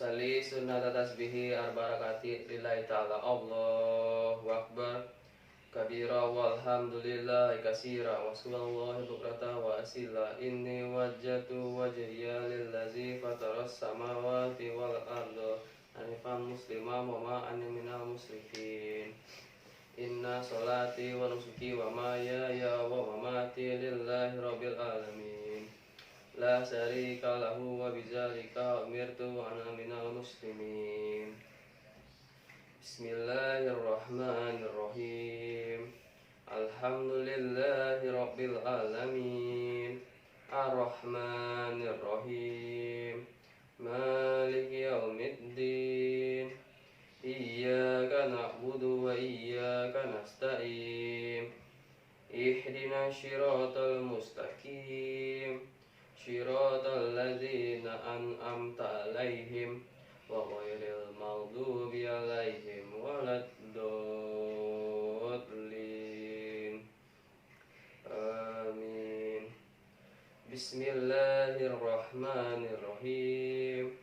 Salli sunnata tasbihi arbarakati lillahi ta'ala. Allahu akbar kabira walhamdulillahi kasira wa subhanallahi bukrata wa asila. Inni wajjatu wajhiya lillazi fataras samawati wal arda hanifan musliman wa ma ana minal musyrikin. Inna salati wa nusuki wa mahyaya wa mamati lillahi rabbil alamin. La syarika lahu wa bidzalika umirtu wa ana minal muslimin. Bismillahirrahmanirrahim. Alhamdulillahi rabbil alamin. Ar-Rahmanir-Rahim. Maliki yaumiddin. Iyyaka na'budu wa iyyaka nasta'in. Ihdinas siratal mustaqim. Shiratal ladzina an'amta 'alaihim ghairil maghdubi 'alaihim waladdallin. Amin. Bismillahirrahmanirrahim.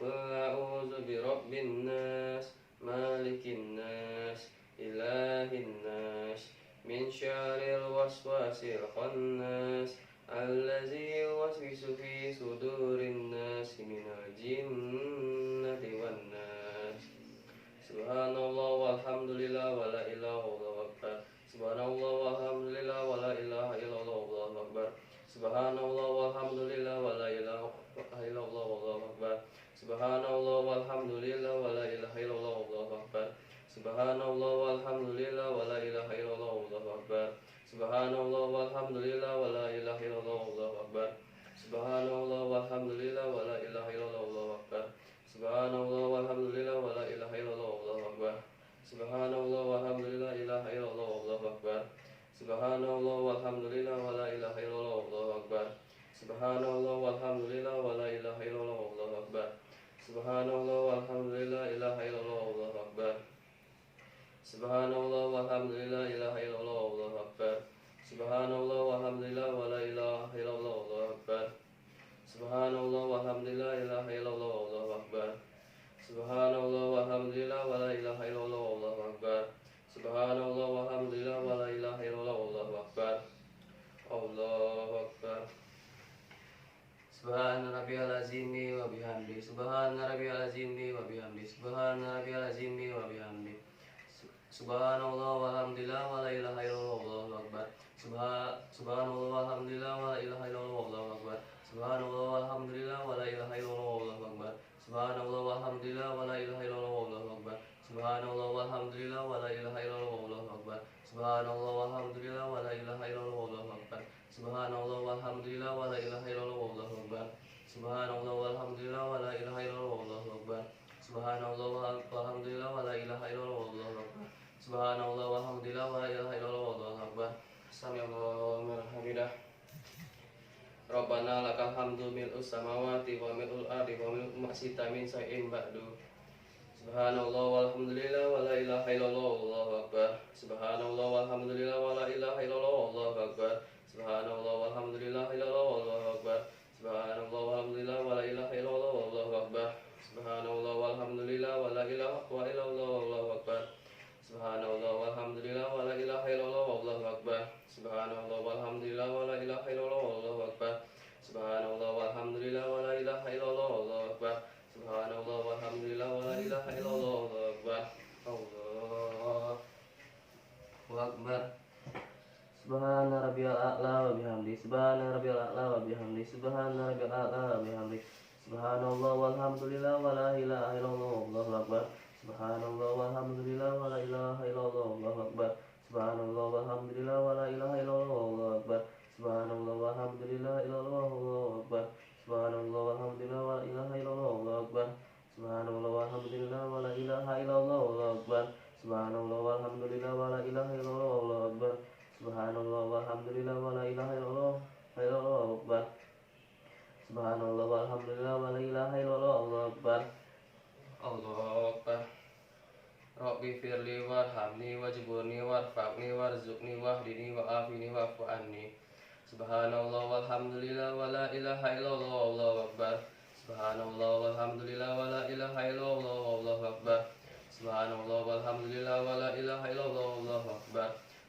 Qul a'udzu birabbin nas, malikin nas, ilahin nas, min syarril waswasil khannas, allazi yuwaswisu fi sudurin nas minal jinnati wan nas. Subhanallah walhamdulillah wa la ilaha illallah akbar. Subhanallah walhamdulillah wa la ilaha illallah wallahu akbar. Subhanallah walhamdulillah wa la ilaha illallah wallahu akbar. Subhanallah walhamdulillah wa la ilaha illallah wallahu akbar. Subhanallah walhamdulillah wa la ilaha illallah wallahu akbar. Subhanallah walhamdulillah wa la ilaha illallah wallahu akbar. Subhanallah walhamdulillah wa la ilaha illallah wallahu akbar. Subhanallah walhamdulillah wa la ilaha illallah wallahu akbar. Subhanallah walhamdulillah ilaha illallah wallahu akbar. Subhanallah walhamdulillah wa la ilaha illallah wallahu akbar. Subhanallah walhamdulillah wa la ilaha illallah wallahu akbar. Subhanallah walhamdulillah ilaha illallah wallahu akbar. Subhanallah walhamdulillah ilaha illallah wallahu akbar. Subhanallah walhamdulillah wa la ilaha illallah wallahu akbar. Subhanallah walhamdulillah ilaha illallah wallahu akbar. Subhanallah walhamdulillah wa la ilaha illallah wallahu akbar. Subhanallah walhamdulillah wa la ilaha illallah wallahu akbar. Allahu akbar. Subhana rabbiyal azimi wa bihamdi. Subhana rabbiyal azimi wa bihamdi. Subhana rabbiyal azimi wa bihamdi. Subhanallah walhamdulillah wa la ilaha illallah wallahu akbar. Subhanallah walhamdulillah wa la ilaha illallah wallahu akbar. Subhanallah walhamdulillah wa la ilaha illallah wallahu akbar. Subhanallah walhamdulillah wa la ilaha illallah wallahu akbar. Subhanallah walhamdulillah wa la ilaha illallah wallahu akbar. Subhanallah walhamdulillah wa la ilaha illallah wallahu akbar. Subhanallah walhamdulillah wa la ilaha illallah wallahu akbar. Subhanallah walhamdulillah wa la ilaha illallah wallahu akbar. Subhanallah walhamdulillah wa la ilaha illallah wallahu akbar. Subhanallah walhamdulillah wa la ilaha illallah wallahu akbar. Sami'allahu liman hamidah. Rabbana lakal hamdu mil'us samawati wa mil'ul ardi wa mil'u ma syi'ta min syai'in ba'du. Subhanallah walhamdulillah wa la ilaha illallah wallahu akbar. Subhanallah walhamdulillah wa la ilaha illallah wallahu akbar. Subhanallah walhamdulillah illallah wallahu akbar. Subhanallah walhamdulillah wa la ilaha illallah wallahu akbar. Subhanallah walhamdulillah wa la ilaha illallah wallahu akbar. Subhanallah walhamdulillah wa la ilaha illallah wallahu akbar. Subhanallah walhamdulillah wa la ilaha illallah wallahu akbar. Subhanallah walhamdulillah wa la ilaha illallah wallahu akbar. Subhanallah walhamdulillah wa la ilaha illallah wallahu akbar. Allahu akbar. Subhana rabbiyal a'la wa bihamdi. Subhana rabbiyal a'la wa bihamdi. Subhana rabbiyal a'la wa bihamdi. Subhanallah walhamdulillah wa la ilaha illallah wallahu akbar. Subhanallah walhamdulillah wa la ilaha illallah wallahu akbar. Subhanallah walhamdulillah wa la ilaha illallah wallahu akbar. Subhanallah walhamdulillah illallah wallahu akbar. Subhanallah walhamdulillah wa la ilaha illallah wallahu akbar. Subhanallah walhamdulillah wa la ilaha illallah wallahu akbar. Subhanallah walhamdulillah wa la ilaha illallah wallahu akbar. Subhanallah walhamdulillah wa la ilaha illallah wallahu akbar. Subhanallah walhamdulillah wa la ilaha illallah wallahu akbar. Allahu akbar. Rabbi firli warhamni wajburni warfaqni warzuqni wahdini wa'afini wa'fu anni. Subhanallah walhamdulillah wa la ilaha illallah wallahu akbar. Subhanallah walhamdulillah wa la ilaha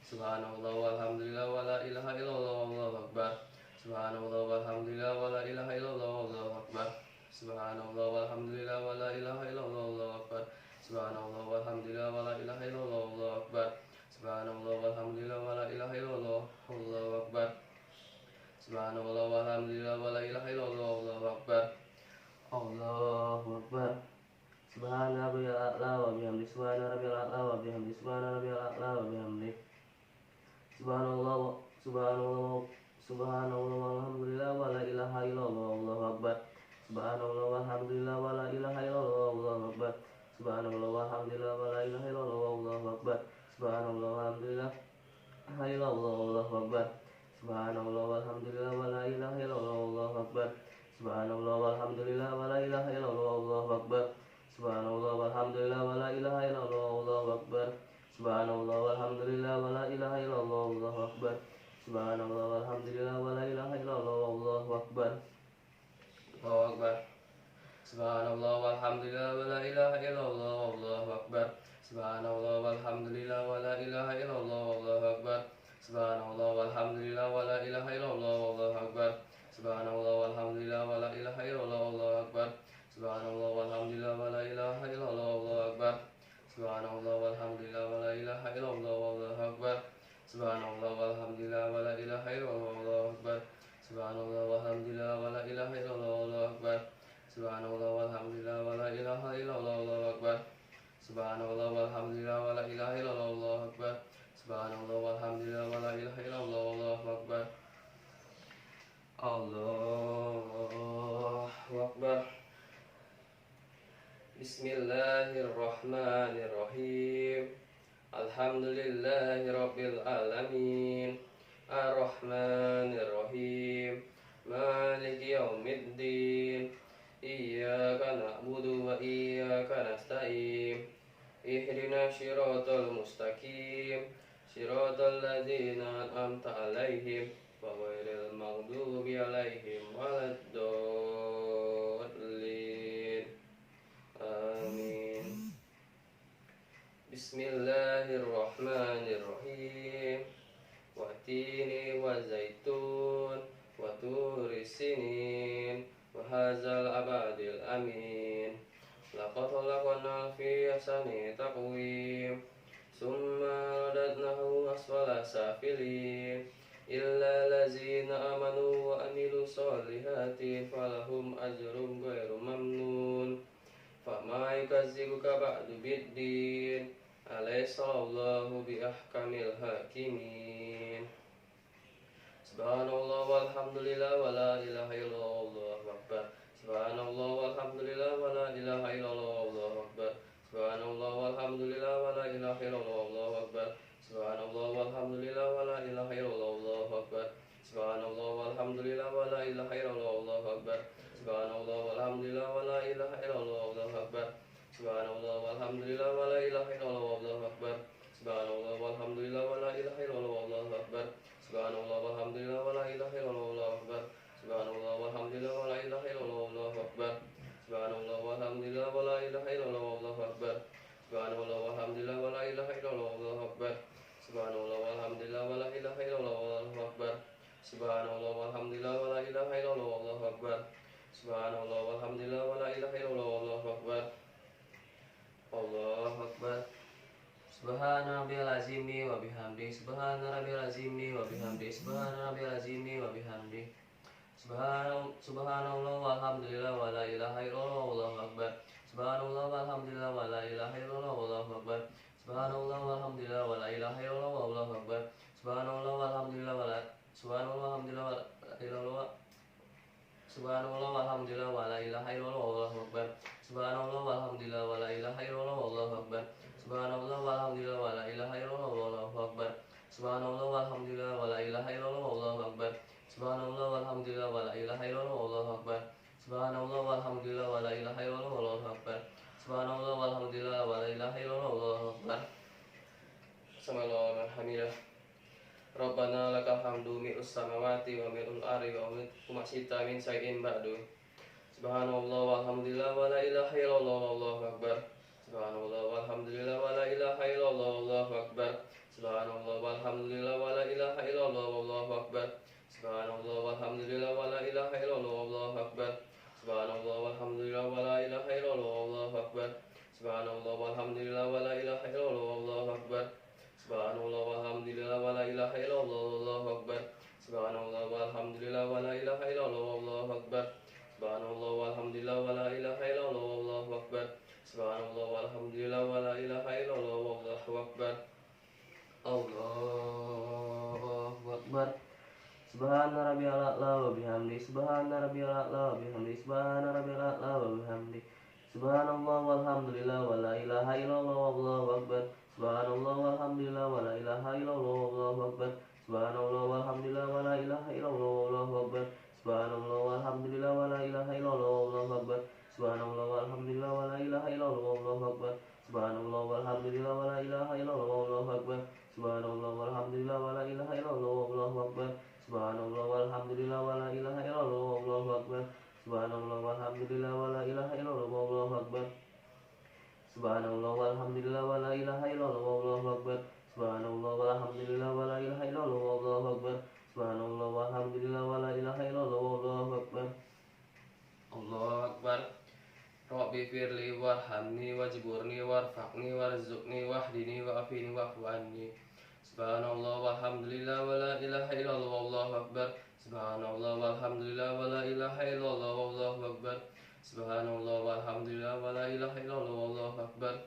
Subhanallah walhamdulillah wa la ilaha illallah wallahu akbar. Subhanallah walhamdulillah wa la ilaha illallah wallahu akbar. Subhanallah walhamdulillah wa la ilaha illallah wallahu akbar. Subhanallah walhamdulillah wa la ilaha illallah wallahu akbar. Subhanallah walhamdulillah wa la ilaha illallah wallahu akbar. Subhanallah walhamdulillah wa la ilaha illallah wallahu akbar. Allahu akbar. Subhana rabbiyal a'la wa bihamdi. Subhana rabbiyal a'la wa bihamdi. Subhana rabbiyal a'la wa bihamdi. Subhanallah walhamdulillah wa la ilaha illallah wallahu akbar. Subhanallah walhamdulillah wa la ilaha illallah wallahu akbar. Subhanallah walhamdulillah wa la ilaha illallah wallahu akbar. Subhanallah walhamdulillah wallahu akbar. Subhanallah walhamdulillah wa la ilaha illallah wallahu akbar. Subhanallah walhamdulillah wa la ilaha illallah wallahu akbar. Subhanallah walhamdulillah wa la ilaha illallah wallahu akbar. Subhanallah walhamdulillah wa la ilaha illallah wallahu akbar. Subhanallah walhamdulillah wa la ilaha illallah wallahu akbar. Allahu akbar. Subhanallah walhamdulillah wa la ilaha illallah wallahu akbar. Subhanallah walhamdulillah wa la ilaha illallah wallahu akbar. Subhanallah walhamdulillah wa la ilaha illallah wallahu akbar. Subhanallah walhamdulillah wa la ilaha illallah wallahu akbar. Subhanallah walhamdulillah wa la ilaha illallah wallahu akbar. Subhanallah walhamdulillah wa la ilaha illallah wallahu akbar. Subhanallah walhamdulillah wa la ilaha illallah wallahu akbar. Subhanallah walhamdulillah wa la ilaha illallah wallahu akbar. Subhanallah walhamdulillah wa la ilaha illallah wallahu akbar. Subhanallah walhamdulillah wa la ilaha illallah wallahu akbar. Subhanallah walhamdulillah wa la ilaha illallah wallahu akbar. Allahu akbar. Bismillahirrahmanirrahim. Alhamdulillahi rabbil alamin. Ar-Rahmanir-Rahim. Maliki yaumiddin. Iyyaka na'budu wa iyyaka nasta'in. Ihdinas siratal mustaqim. Siratal ladzina an'amta 'alaihim ghairil maghdubi 'alaihim waladdallin. Amin. Bismillahirrahmanirrahim. Watini wa zaitun wa turi sinin wa hazal abadil amin. Laqad khalaqnal fi ahsani taqwim. Summa radadnahu asfala safilin. Illa lazina amanu wa amilu solihati falahum ajrum ghairu mamnun. Fama yukadzibuka ba'du biddin. Alaysallahu bi ahkamil hakimin. Subhanallah walhamdulillah wa la ilaha illallah wallahu akbar. Subhanallah walhamdulillah wa la ilaha illallah wallahu akbar. Subhanallah walhamdulillah wa la ilaha illallah wallahu akbar. Subhanallah walhamdulillah wa la ilaha illallah wallahu akbar. Subhanallah walhamdulillah wa la ilaha illallah wallahu akbar. Subhanallah walhamdulillah wa la ilaha illallah wallahu akbar. Subhanallah walhamdulillah wa la ilaha illallah wallahu akbar. Subhanallah walhamdulillah wa la ilaha illallah wallahu akbar. Subhanallah walhamdulillah wa la ilaha illallah wallahu akbar. Subhanallah walhamdulillah wa la ilaha illallah wallahu akbar. Subhanallah walhamdulillah wa la ilaha illallah wallahu akbar. Subhanallah walhamdulillah wa la ilaha illallah wallahu akbar. Subhanallah walhamdulillah wa la ilaha illallah wallahu akbar. Subhanallah walhamdulillah wa la ilaha illallah wallahu akbar. Subhanallah walhamdulillah wa la ilaha illallah wallahu akbar. Allahu akbar. Subhana rabbil azimi wa bihamdi. Subhana rabbil azimi wa bihamdi. Subhana rabbil azimi wa bihamdi. Subhanallah walhamdulillah wa la ilaha illallah wallahu akbar. Subhanallah walhamdulillah wa la ilaha illallah wallahu akbar. Subhanallah walhamdulillah wa la ilaha illallah wallahu akbar. Subhanallah walhamdulillah wa la Subhanallah walhamdulillah wa la ilaha illallah wallahu akbar. Subhanallah walhamdulillah wa la ilaha illallah wallahu akbar. Subhanallah walhamdulillah wa la ilaha illallah wallahu akbar. Subhanallah walhamdulillah wa la ilaha illallah wallahu akbar. Subhanallah walhamdulillah wa la ilaha illallah wallahu akbar. Subhanallah walhamdulillah wa la ilaha illallah wallahu akbar. Subhanallah walhamdulillah wa la ilaha illallah wallahu akbar. Sami'allahu liman hamidah. Rabbana lakal hamdu mi'us samawati wa mi'ul ardi wa ma syi'ta min syai'in ba'du. Subhanallah walhamdulillah wa la ilaha illallah wallahu akbar. Subhanallah walhamdulillah wa la ilaha illallah wallahu akbar. Subhanallah walhamdulillah wa la ilaha illallah wallahu akbar. Subhanallah walhamdulillah wa la ilaha illallah wallahu akbar. Subhanallah walhamdulillah wa la ilaha illallah wallahu akbar. Subhanallah walhamdulillah wa la ilaha illallah wallahu akbar. Subhanallah walhamdulillah wa la ilaha illallah wallahu akbar. Subhanallah walhamdulillah wa la ilaha illallah wallahu akbar. Subhanallah walhamdulillah wa la ilaha illallah wallahu akbar. Subhanallah walhamdulillah wa la ilaha illallah wallahu akbar. Allahu akbar. Subhana rabbiyal a'la wa bihamdi. Subhana rabbiyal a'la wa bihamdi. Subhana rabbiyal a'la wa bihamdi. Subhanallah walhamdulillah wa la ilaha illallah wallahu akbar. Subhanallah walhamdulillah wa la ilaha illallah wallahu akbar. Subhanallah walhamdulillah wa la ilaha illallah wallahu akbar. Subhanallah walhamdulillah wa la ilaha illallah wallahu akbar. Subhanallah walhamdulillah wa la ilaha illallah wallahu akbar. Subhanallah walhamdulillah wa la ilaha illallah wallahu akbar. Subhanallah walhamdulillah wa la ilaha illallah wallahu akbar. Subhanallah walhamdulillah wa la ilaha illallah wallahu akbar. Subhanallah walhamdulillah wa la ilaha illallah wallahu akbar. Subhanallah walhamdulillah wa la ilaha illallah wallahu akbar. Subhanallah walhamdulillah wa la ilaha illallah wallahu akbar. Subhanallah walhamdulillah wa la ilaha illallah wallahu akbar. Allahu akbar. Rabbi firli warhamni wajburni warfaqni warzuqni wahdini wa'afini wa'fu anni. Subhanallah walhamdulillah wa la ilaha illallah wallahu akbar. Subhanallah walhamdulillah wa la ilaha illallah wallahu akbar. Subhanallah walhamdulillah wa la ilaha illallah wallahu akbar.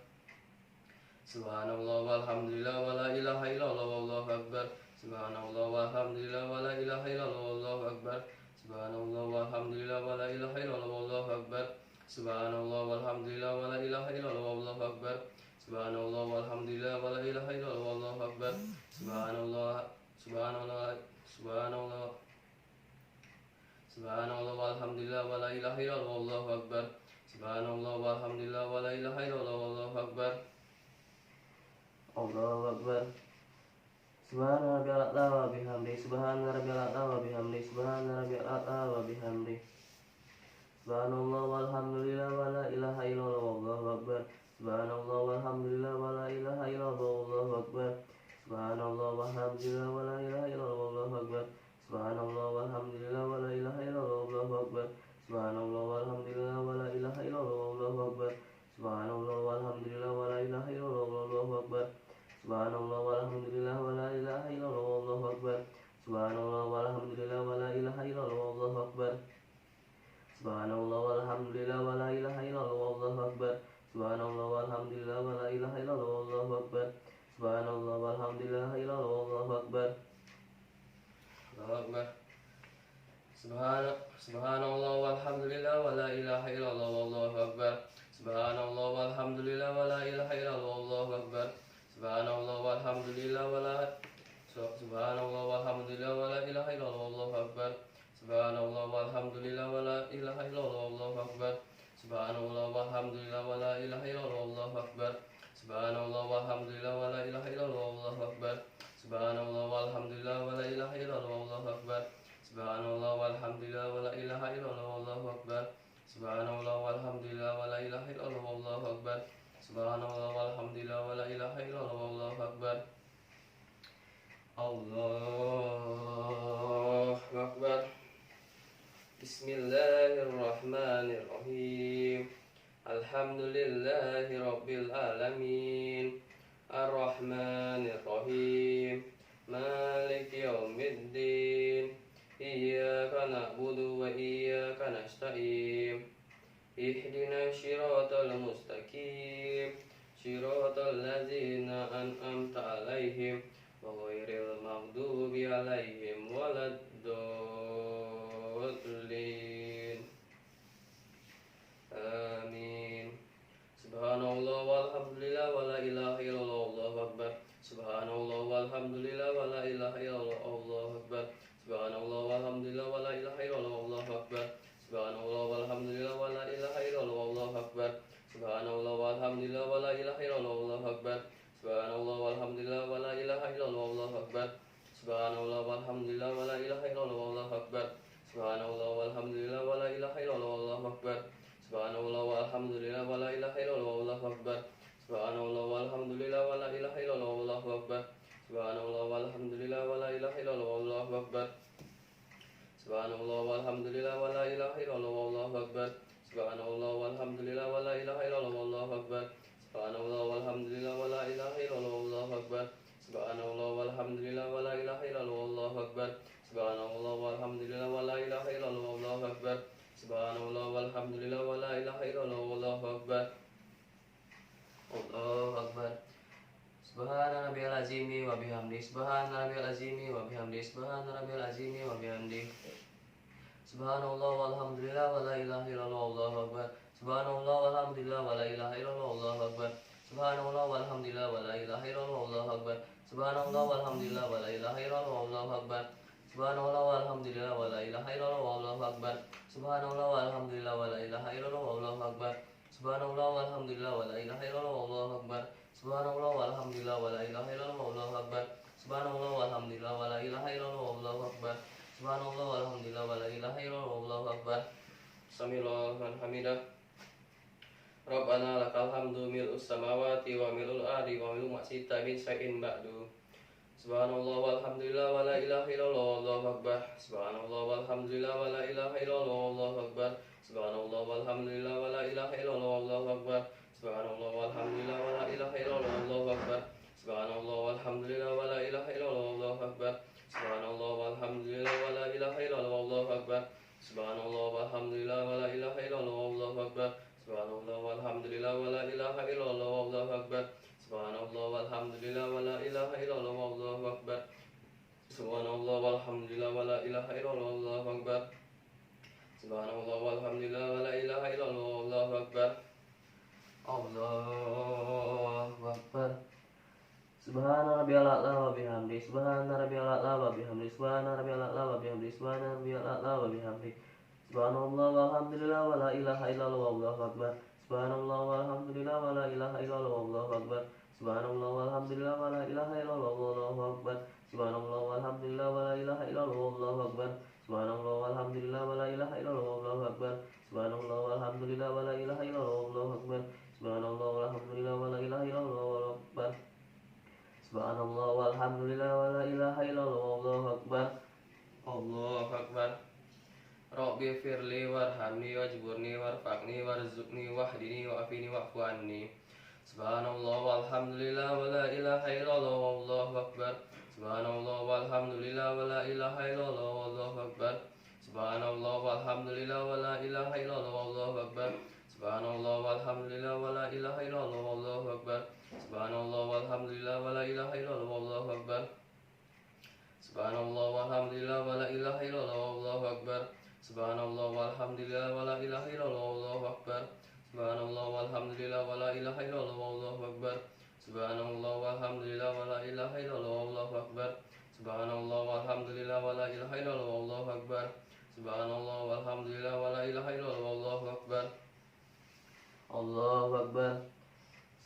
Subhanallah walhamdulillah wa la ilaha illallah wallahu akbar. Subhanallah walhamdulillah wa la ilaha illallah wallahu akbar. Subhanallah walhamdulillah wa la ilaha illallah wallahu akbar. Subhanallah walhamdulillah wa la ilaha illallah wallahu akbar. Subhanallah walhamdulillah wa la ilaha illallah wallahu akbar. Subhanallah subhanallah subhanallah Subhanallah walhamdulillah wa la ilaha illallah wallahu akbar. Subhanallah walhamdulillah wa la ilaha illallah wallahu akbar. Allahu akbar. Subhana rabbiyal a'la wa bihamdi. Subhana rabbiyal a'la wa bihamdi. Subhana rabbiyal a'la wa bihamdi. Subhanallah walhamdulillah wa la ilaha illallah wallahu akbar. Subhanallah walhamdulillah wa la ilaha illallah wallahu akbar. Subhanallah walhamdulillah wa la ilaha illallah wallahu akbar. Subhanallah walhamdulillah wa la ilaha illallah wallahu akbar. Subhanallah walhamdulillah wa la ilaha illallah wallahu akbar. Subhanallah walhamdulillah wa la ilaha illallah wallahu akbar. Subhanallah walhamdulillah wa la ilaha illallah wallahu akbar. Subhanallah walhamdulillah wa la ilaha illallah wallahu akbar. Subhanallah walhamdulillah wa la ilaha illallah wallahu akbar. Subhanallah walhamdulillah wa la ilaha illallah wallahu akbar. Subhanallah walhamdulillah illallah wallahu akbar. Allahu akbar. Subhanallah walhamdulillah wa la ilaha illallah wallahu akbar. Subhanallah walhamdulillah wa la ilaha illallah wallahu akbar. Subhanallah walhamdulillah wa la Subhanallah walhamdulillah wa la ilaha illallah wallahu akbar. Subhanallah walhamdulillah wa la ilaha illallah wallahu akbar. Subhanallah walhamdulillah wa la ilaha illallah wallahu akbar. Subhanallah walhamdulillah wa la ilaha illallah wallahu akbar. Subhanallah walhamdulillah wa la ilaha illallah wallahu akbar. Subhanallah walhamdulillah wa la ilaha illallah wallahu akbar. Subhanallah walhamdulillah wa la ilaha illallah wallahu akbar. Subhanallah walhamdulillah wa la ilaha illallah wallahu akbar. Allahu akbar. Bismillahirrahmanirrahim. Alhamdulillahi rabbil alamin. Ar-Rahmanir-Rahim. Maliki yaumiddin. Iyyaka na'budu wa iyyaka nasta'in. Ihdinas siratal mustaqim. Siratal ladzina an'amta 'alaihim ghairil maghdubi 'alaihim waladdallin. Amin. Subhanallah walhamdulillah wa la ilaha illallah wallahu akbar. Subhanallah walhamdulillah wa la ilaha illallah wallahu akbar. Subhanallah walhamdulillah wa la ilaha illallah wallahu akbar. Subhanallah walhamdulillah wa la ilaha illallah wallahu akbar. Subhanallah walhamdulillah wa la ilaha illallah wallahu akbar. Subhanallah walhamdulillah wa la ilaha illallah wallahu akbar. Subhanallah walhamdulillah wa la ilaha illallah wallahu akbar. Subhanallah walhamdulillah wa la ilaha illallah wallahu akbar. Subhanallah walhamdulillah wa la ilaha illallah wallahu akbar. Subhanallah walhamdulillah wa la ilaha illallah wallahu akbar. Subhanallah walhamdulillah wa la ilaha illallah wallahu akbar. Subhanallah walhamdulillah wa la ilaha illallah wallahu akbar. Subhanallah walhamdulillah wa la ilaha illallah wallahu akbar. Subhanallah walhamdulillah wa la ilaha illallah wallahu akbar. Subhanallah walhamdulillah wa la ilaha illallah wallahu akbar. Subhanallah walhamdulillah wa la ilaha illallah wallahu akbar. Subhanallah walhamdulillah wa la ilaha illallah wallahu akbar. Allahu akbar. Subhana rabbiyal azimi wa bihamdi. Subhana rabbiyal azimi wa bihamdi. Subhana rabbiyal azimi wa bihamdi. Subhanallah walhamdulillah wa la ilaha illallah wallahu akbar. Subhanallah walhamdulillah wa la ilaha illallah wallahu akbar. Subhanallah walhamdulillah wa la ilaha illallah wallahu akbar. Subhanallah walhamdulillah wa la ilaha illallah wallahu akbar. Subhanallah walhamdulillah wa la ilaha illallah wallahu akbar. Subhanallah walhamdulillah wa la ilaha illallah wallahu akbar. Subhanallah walhamdulillah wa la ilaha illallah wallahu akbar. Subhanallah walhamdulillah wa la ilaha illallah wallahu akbar. Subhanallah walhamdulillah wa la ilaha illallah wallahu akbar. Subhanallah walhamdulillah wa la ilaha illallah wallahu akbar. Sami'allahu liman hamidah. Rabbana lakal hamdu mil'us samawati wa mil'ul ardi wa mil'u ma syi'ta min syai'in ba'du. Subhanallah walhamdulillah wa la ilaha illallah wallahu akbar. Subhanallah walhamdulillah wa la ilaha illallah wallahu akbar. Subhanallah walhamdulillah wa la ilaha illallah wallahu akbar. Subhanallah walhamdulillah wa la ilaha illallah wallahu akbar. Subhanallah walhamdulillah wa la ilaha illallah wallahu akbar. Subhanallah walhamdulillah wa la ilaha illallah wallahu akbar. Subhanallah walhamdulillah wa la ilaha illallah wallahu akbar. Subhanallah walhamdulillah wa la ilaha illallah wallahu akbar. Subhanallah walhamdulillah wa la ilaha illallah wallahu akbar. Subhanallah walhamdulillah wa la ilaha illallah wallahu akbar. Subhanallah walhamdulillah wa la ilaha illallah wallahu akbar. Allahu akbar. Subhana rabbiyal a'la wa bihamdi. Subhana rabbiyal a'la wa bihamdi. Subhana rabbiyal a'la wa bihamdi. Subhana rabbiyal a'la wa bihamdi. Subhanallah walhamdulillah wa la ilaha illallah wallahu akbar. Subhanallah walhamdulillah wa la ilaha illallah wallahu akbar. Subhanallah walhamdulillah wa la ilaha illallah wallahu akbar. Subhanallah walhamdulillah wa la ilaha illallah wallahu akbar. Subhanallah walhamdulillah wa la ilaha illallah wallahu akbar. Subhanallah walhamdulillah wa la ilaha illallah wallahu akbar. Subhanallah walhamdulillah wa la ilaha illallah wallahu akbar. Subhanallah walhamdulillah wa la ilaha illallah wallahu akbar. Allahu akbar. Rabbi firli warhamni wajburni warfaqni warzuqni wahdini wa'afini wa'fu anni. Subhanallah walhamdulillah wa la ilaha illallah wallahu akbar. Subhanallah walhamdulillah wa la ilaha illallah wallahu akbar. Subhanallah walhamdulillah wa la ilaha illallah wallahu akbar. Subhanallah walhamdulillah wa la ilaha illallah wallahu akbar. Subhanallah walhamdulillah wa la ilaha illallah wallahu akbar. Subhanallah walhamdulillah wa la ilaha illallah wallahu akbar. Subhanallah walhamdulillah wa la ilaha illallah wallahu akbar. Subhanallah walhamdulillah wa la ilaha illallah wallahu akbar. Subhanallah walhamdulillah wa la ilaha illallah wallahu akbar. Subhanallah walhamdulillah wa la ilaha illallah wallahu akbar. Subhanallah walhamdulillah wa la ilaha illallah wallahu akbar. Allahu akbar.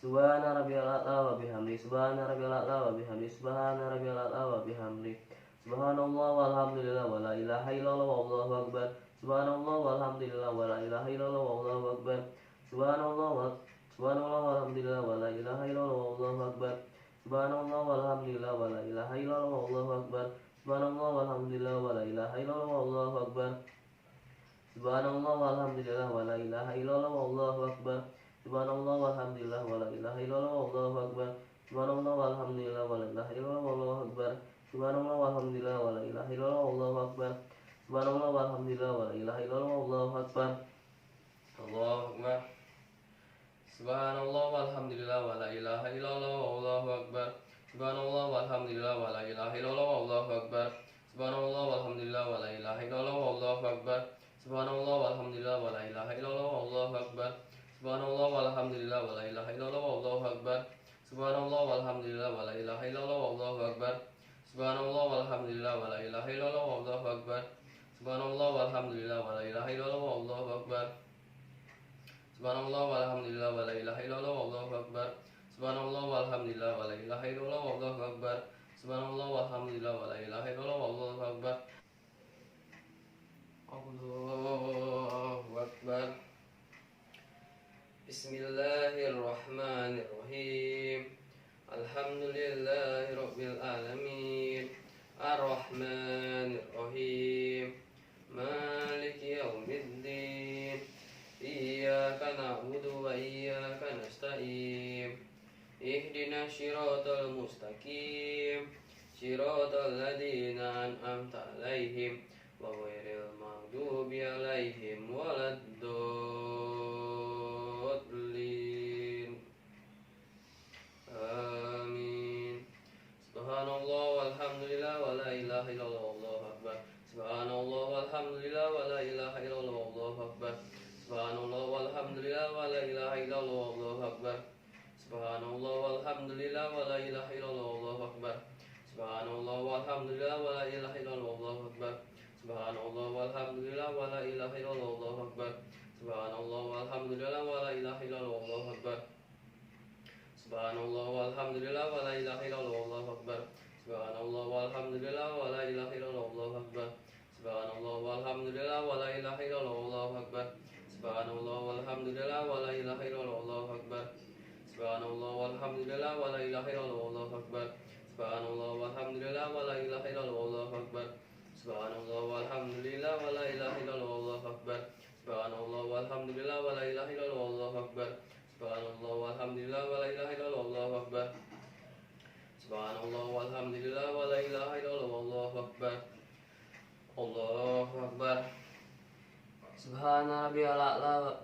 Subhana rabbiyal a'la wa bihamdi. Subhana rabbiyal a'la wa bihamdi. Subhana rabbiyal a'la wa bihamdi. Subhanallah walhamdulillah wa la ilaha illallah wallahu akbar. Subhanallah walhamdulillah wa la ilaha illallah wallahu akbar. Subhanallah walhamdulillah wa la ilaha illallah wallahu akbar. Subhanallah walhamdulillah wa la ilaha illallah wallahu akbar. Subhanallah walhamdulillah wa la ilaha illallah wallahu akbar. Subhanallah walhamdulillah wa la ilaha illallah wallahu akbar. Subhanallah walhamdulillah wa la ilaha illallah wallahu akbar. Subhanallah walhamdulillah wa la ilaha illallah wallahu akbar. Subhanallah walhamdulillah wa la ilaha illallah wallahu akbar. Subhanallah walhamdulillah wa la ilaha illallah wallahu akbar. Allahu akbar. Subhanallah walhamdulillah wa la ilaha illallah wallahu akbar. Subhanallah walhamdulillah wa la ilaha illallah wallahu akbar. Subhanallah walhamdulillah wa la ilaha illallah wallahu akbar. Subhanallah walhamdulillah wa la ilaha illallah wallahu akbar. Subhanallah walhamdulillah wa la ilaha illallah wallahu akbar. Subhanallah walhamdulillah wa la ilaha illallah wallahu akbar. Subhanallah walhamdulillah wa la ilaha illallah wallahu akbar. Subhanallah walhamdulillah wa la ilaha illallah wallahu akbar. Subhanallah walhamdulillah wa la ilaha illallah wallahu akbar. Subhanallah walhamdulillah wa la ilaha illallah wallahu akbar. Subhanallah walhamdulillah wa la ilaha illallah wallahu akbar. Allahu akbar. Bismillahirrahmanirrahim. Alhamdulillahi Rabbil Alamin. Ar-Rahmanir Rahim. Maliki Yaumiddin. Iyyaka na'budu wa iyyaka nasta'in. Ihdinas siratal mustaqim. Siratal ladzina an'amta 'alaihim ghairil maghdubi 'alaihim waladdallin. Amin. Subhanallah walhamdulillah wa la ilaha illallah wallahu akbar. Subhanallah walhamdulillah wa la ilaha illallah wallahu akbar. Subhanallah walhamdulillah wa la ilaha illallah wallahu akbar. Subhanallah walhamdulillah wa la ilaha illallah wallahu akbar. Subhanallah walhamdulillah wa la ilaha illallah wallahu akbar. Subhanallah walhamdulillah wa la ilaha illallah wallahu akbar. Subhanallah walhamdulillah wa la ilaha illallah wallahu akbar. Subhanallah walhamdulillah wa la ilaha illallah wallahu akbar. Subhanallah walhamdulillah wa la ilaha illallah wallahu akbar. Subhanallah walhamdulillah wa la ilaha illallah wallahu akbar. Subhanallah walhamdulillah wa la ilaha illallah wallahu akbar. Subhanallah walhamdulillah wa la ilaha illallah wallahu akbar. Subhanallah walhamdulillah wa la ilaha illallah wallahu akbar. Subhanallah walhamdulillah wa la ilaha illallah wallahu akbar. Subhanallah walhamdulillah wa la ilaha illallah wallahu akbar. Subhanallah walhamdulillah wa la ilaha illallah wallahu akbar. Subhanallah walhamdulillah wa la ilaha illallah wallahu akbar. Allahu akbar. Subhana rabbiyal a'la.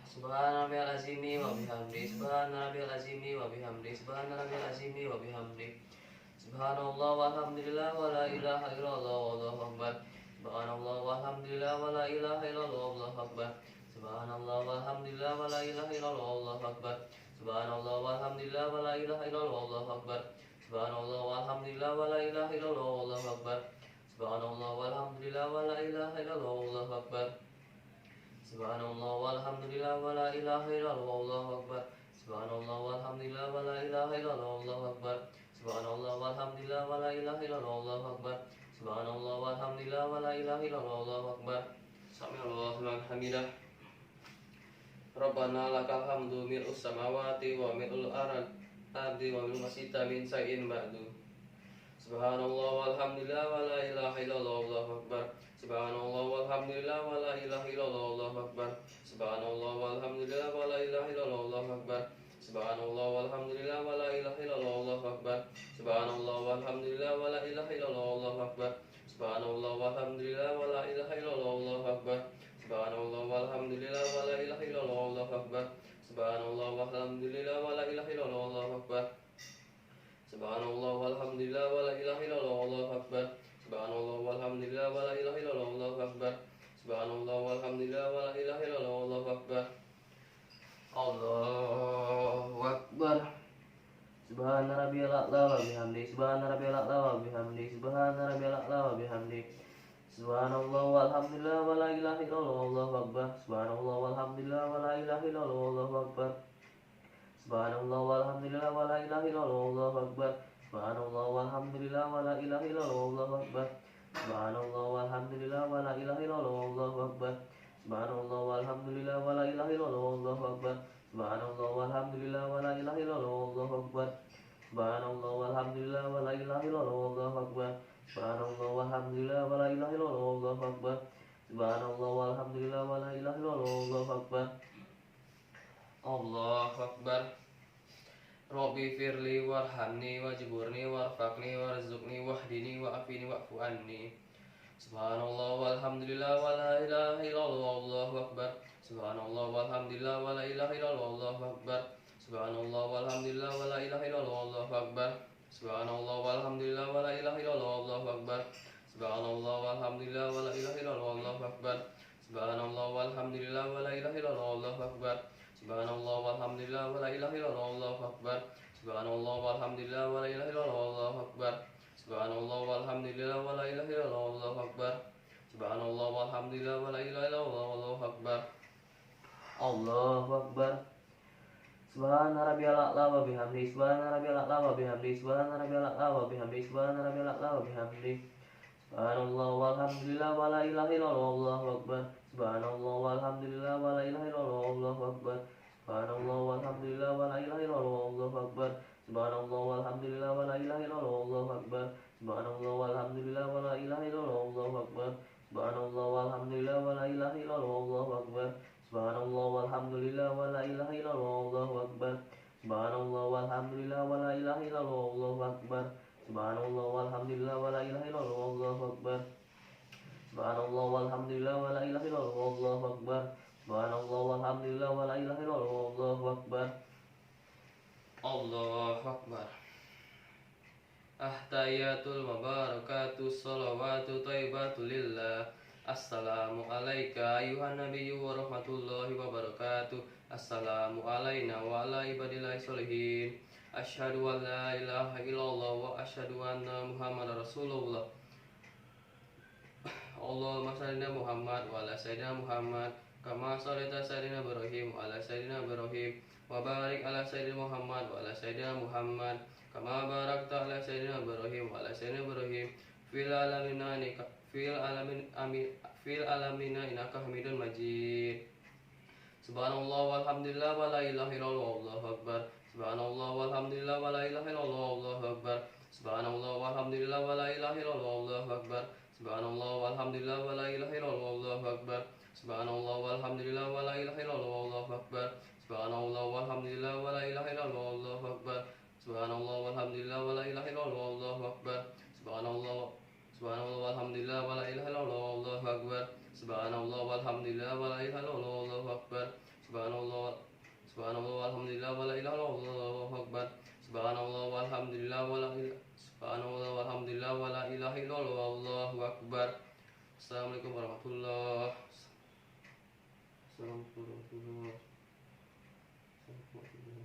Subhana rabbiyal azimi wa bihamdi. Subhana rabbiyal azimi wa bihamdi. Subhana rabbiyal azimi wa bihamdi. Subhanallah walhamdulillah wa la ilaha illallah wallahu akbar. Subhanallah walhamdulillah wa la ilaha illallah wallahu akbar. Subhanallah walhamdulillah wa la ilaha illallah wallahu akbar. Subhanallah walhamdulillah wa la ilaha illallah wallahu akbar. Subhanallah walhamdulillah wa la ilaha illallah wallahu akbar. Subhanallah walhamdulillah wa la ilaha illallah wallahu akbar. Subhanallah walhamdulillah wa la ilaha illallah wallahu akbar. Subhanallah walhamdulillah wa la ilaha illallah wallahu akbar. Subhanallah walhamdulillah wa la ilaha illallah wallahu akbar. Subhanallah walhamdulillah wa la ilaha illallah wallahu akbar. Sami'allahu liman hamidah. Rabbana lakal hamdu mil'us samawati wa mil'ul ardi wa mil'u masita min sa'in ba'du. Subhanallah walhamdulillah wa la ilaha illallah wallahu akbar. Subhanallah walhamdulillah wa la ilaha illallah wallahu akbar. Subhanallah walhamdulillah wa la ilaha illallah wallahu akbar. Subhanallah walhamdulillah wa la ilaha illallah wallahu akbar. Subhanallah walhamdulillah wa la ilaha illallah wallahu akbar. Subhanallah walhamdulillah wa la ilaha illallah wallahu akbar. Subhanallah walhamdulillah wa la ilaha illallah wallahu akbar. Subhanallah walhamdulillah wa la ilaha illallah wallahu akbar. Subhanallah walhamdulillah wa la ilaha illallah wallahu akbar. Subhanallah walhamdulillah wa la ilaha illallah wallahu akbar. Subhanallah walhamdulillah wa la ilaha illallah wallahu akbar. Allahu akbar. Subhana rabbiyal a'la wa bihamdi. Subhana rabbiyal a'la wa bihamdi. Subhana rabbiyal a'la wa bihamdi. Subhanallah walhamdulillah wa la ilaha illallah wallahu akbar. Subhanallah walhamdulillah wa la ilaha illallah wallahu akbar. Subhanallah walhamdulillah wa la ilaha illallah wallahu akbar. Subhanallah walhamdulillah wa la ilaha illallah wallahu akbar. Subhanallah walhamdulillah wa la ilaha illallah wallahu akbar. Subhanallah walhamdulillah wa la ilaha illallah wallahu akbar. Subhanallah walhamdulillah wa la ilaha illallah wallahu akbar. Subhanallah walhamdulillah wa la ilaha illallah wallahu akbar. Subhanallah walhamdulillah wa la ilaha illallah wallahu akbar. Subhanallah walhamdulillah wa la ilaha illallah wallahu akbar. Allahu akbar. Rabbi firli warhamni wajburni warfaqni warzuqni wahdini wa'afini wa'fu anni. Subhanallah walhamdulillah wa la ilaha illallah wallahu akbar. Subhanallah walhamdulillah wa la ilaha illallah wallahu akbar. Subhanallah walhamdulillah wa la ilaha illallah wallahu akbar. Subhanallah walhamdulillah wa la ilaha illallah wallahu akbar. Subhanallah walhamdulillah wa la ilaha illallah wallahu akbar. Subhanallah walhamdulillah wa la ilaha illallah wallahu akbar. Subhanallah walhamdulillah wa la ilaha illallah wallahu akbar. Subhanallah walhamdulillah wa la ilaha illallah wallahu akbar. Subhanallah walhamdulillah wa la ilaha illallah wallahu akbar. Subhanallah walhamdulillah wa la ilaha illallah wallahu akbar. Allahu akbar. Subhana rabbiyal a'la wa bihamdi. Subhana rabbiyal a'la wa bihamdi. Subhana rabbiyal a'la wa bihamdi. Subhana rabbiyal a'la wa bihamdi. Subhanallah walhamdulillah wa la ilaha illallah wallahu akbar. Subhanallah walhamdulillah wa la ilaha illallah wallahu akbar. Subhanallah walhamdulillah wa la ilaha illallah wallahu akbar. Subhanallah walhamdulillah wa la ilaha illallah wallahu akbar. Subhanallah walhamdulillah wa la ilaha illallah wallahu akbar. Subhanallah walhamdulillah wa la ilaha illallah wallahu akbar. Subhanallah walhamdulillah wa la ilaha illallah wallahu akbar. Subhanallah walhamdulillah wa la ilaha illallah wallahu akbar. Allahu akbar. Ahtayatul mabarakatuh salawatu thayyibatu lillah. Assalamu alayka ayuhan nabiyyu wa rahmatullahi wa barakatuh. Assalamu alayna wa ala ibadillahi sholihin. Asyhadu an la ilaha illallah wa asyhadu anna muhammadar rasulullah. Allahumma shalli ala Muhammad wa ala sayyidina Muhammad kama shallaita sayyidina Ibrahim wa ala sayyidina Ibrahim wa barik ala sayyidina Muhammad wa ala sayyidina Muhammad kama barakta ala sayyidina Ibrahim wa ala sayyidina Ibrahim fil alamin innaka Hamidun Majid. Subhanallah walhamdulillah wa la ilaha illallah wallahu akbar. Subhanallah walhamdulillah wa la ilaha illallah wallahu akbar. Subhanallah walhamdulillah wa la ilaha illallah wallahu akbar. Subhanallah walhamdulillah wa la ilaha illallah wallahu akbar. Subhanallah walhamdulillah wa la ilaha illallah wallahu akbar. Subhanallah walhamdulillah wa la ilaha illallah wallahu akbar. Subhanallah walhamdulillah wa la ilaha illallah wallahu akbar. Subhanallah walhamdulillah wa la ilaha illallah wallahu akbar. Subhanallah walhamdulillah wa la ilaha illallah wallahu akbar. Subhanallah walhamdulillah wa la ilaha illallah wallahu akbar. Subhanallah walhamdulillah wa la ilaha illallah wallahu akbar. Assalamualaikum warahmatullahi wabarakatuh.